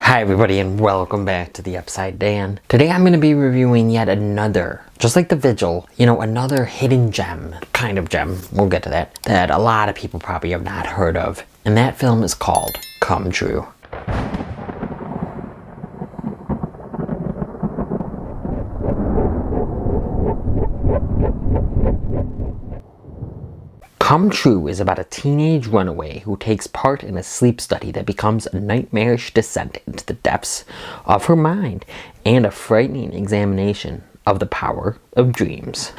Hi everybody and welcome back to the Upside Dan. Today I'm going to be reviewing yet another, just like The Vigil, another hidden gem, kind of gem, we'll get to that a lot of people probably have not heard of. And that film is called Come True. Come True is about a teenage runaway who takes part in a sleep study that becomes a nightmarish descent into the depths of her mind and a frightening examination of the power of dreams.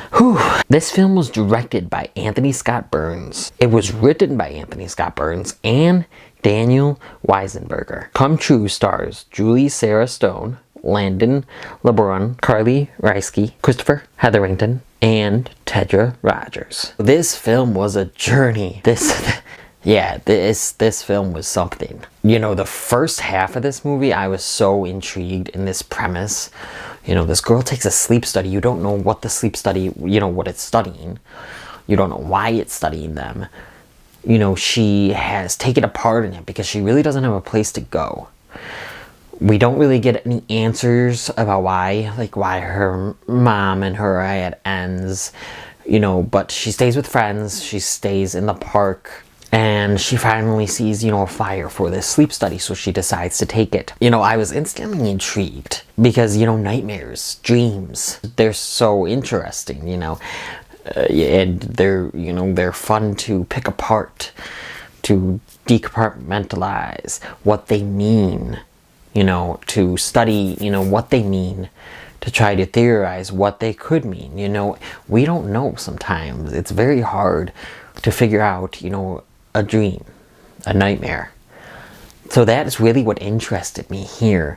This film was directed by Anthony Scott Burns. It was written by Anthony Scott Burns and Daniel Weissenberger. Come True stars Julie Sarah Stone, Landon Liboiron, Carlee Ryski, Christopher Heatherington, and Tedra Rogers. This film was a journey. This film was something. The first half of this movie, I was so intrigued in this premise. This girl takes a sleep study. You don't know what the sleep study, what it's studying. You don't know why it's studying them. She has taken a part in it because she really doesn't have a place to go. We don't really get any answers about why her mom and her are at ends, but she stays with friends, she stays in the park, and she finally sees, a fire for this sleep study, so she decides to take it. I was instantly intrigued because, nightmares, dreams, they're so interesting, and they're fun to pick apart, to decompartmentalize what they mean. To study, what they mean, to try to theorize what they could mean. We don't know sometimes. It's very hard to figure out, a dream, a nightmare. So that is really what interested me here.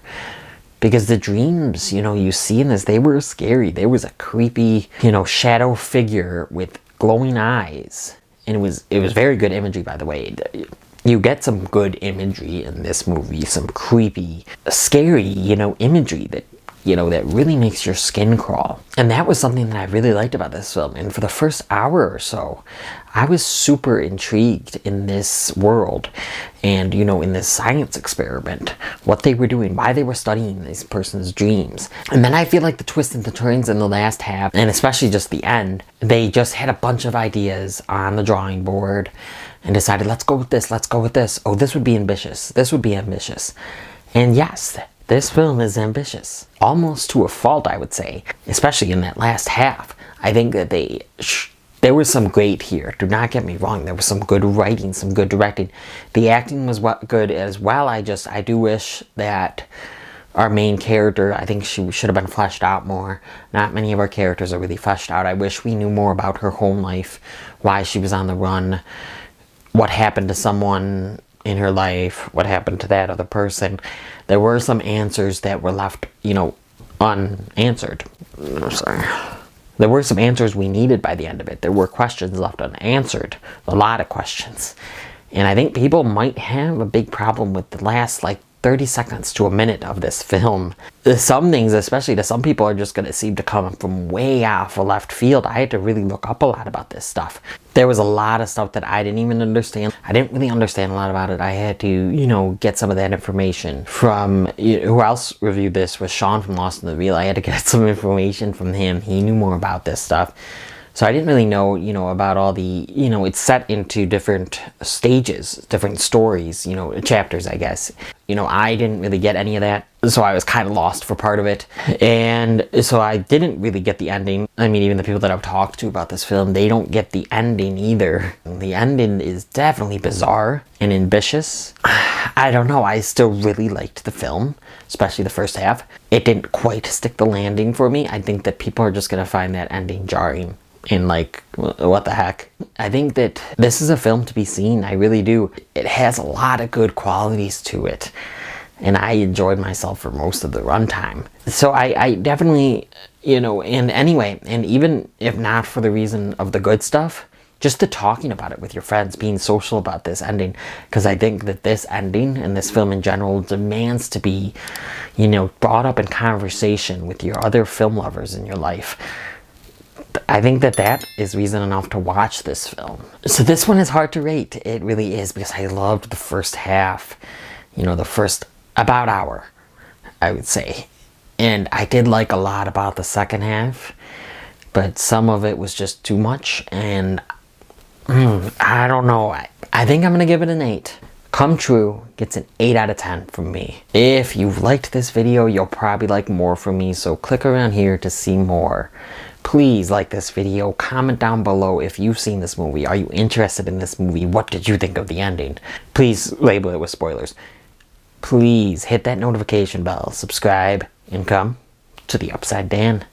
Because the dreams, you see in this, they were scary. There was a creepy, shadow figure with glowing eyes. And it was very good imagery, by the way. You get some good imagery in this movie, some creepy, scary, imagery that, that really makes your skin crawl. And that was something that I really liked about this film. And for the first hour or so, I was super intrigued in this world and, in this science experiment, what they were doing, why they were studying this person's dreams. And then I feel like the twists and the turns in the last half, and especially just the end, they just had a bunch of ideas on the drawing board and decided, let's go with this, let's go with this. Oh, this would be ambitious. This would be ambitious. And yes, this film is ambitious. Almost to a fault, I would say. Especially in that last half. I think that there was some great here. Do not get me wrong. There was some good writing, some good directing. The acting was good as well. I do wish that our main character, I think she should have been fleshed out more. Not many of our characters are really fleshed out. I wish we knew more about her home life, why she was on the run, what happened to someone in her life, what happened to that other person. There were some answers that were left, unanswered. Sorry. There were some answers we needed by the end of it. There were questions left unanswered. A lot of questions. And I think people might have a big problem with the last, 30 seconds to a minute of this film. Some things, especially to some people, are just going to seem to come from way off a left field. I had to really look up a lot about this stuff. There was a lot of stuff that I didn't even understand. I didn't really understand a lot about it. I had to, get some of that information from, who else reviewed this was Sean from Lost in the Reel. I had to get some information from him. He knew more about this stuff. So I didn't really know, about all the, it's set into different stages, different stories, chapters, I guess. I didn't really get any of that, so I was kind of lost for part of it. And so I didn't really get the ending. I mean, even the people that I've talked to about this film, they don't get the ending either. The ending is definitely bizarre and ambitious. I don't know, I still really liked the film, especially the first half. It didn't quite stick the landing for me. I think that people are just going to find that ending jarring. And what the heck. I think that this is a film to be seen. I really do. It has a lot of good qualities to it. And I enjoyed myself for most of the runtime. So I definitely, and anyway, and even if not for the reason of the good stuff, just the talking about it with your friends, being social about this ending. Because I think that this ending and this film in general demands to be, brought up in conversation with your other film lovers in your life. I think that is reason enough to watch this film. So this one is hard to rate. It really is, because I loved the first half. The first about hour, I would say. And I did like a lot about the second half, but some of it was just too much, and I don't know. I think I'm gonna give it an 8. Come True gets an 8 out of 10 from me. If you've liked this video, you'll probably like more from me, so click around here to see more. Please like this video, comment down below if you've seen this movie. Are you interested in this movie? What did you think of the ending? Please label it with spoilers. Please hit that notification bell, subscribe, and come to the Upside Dan.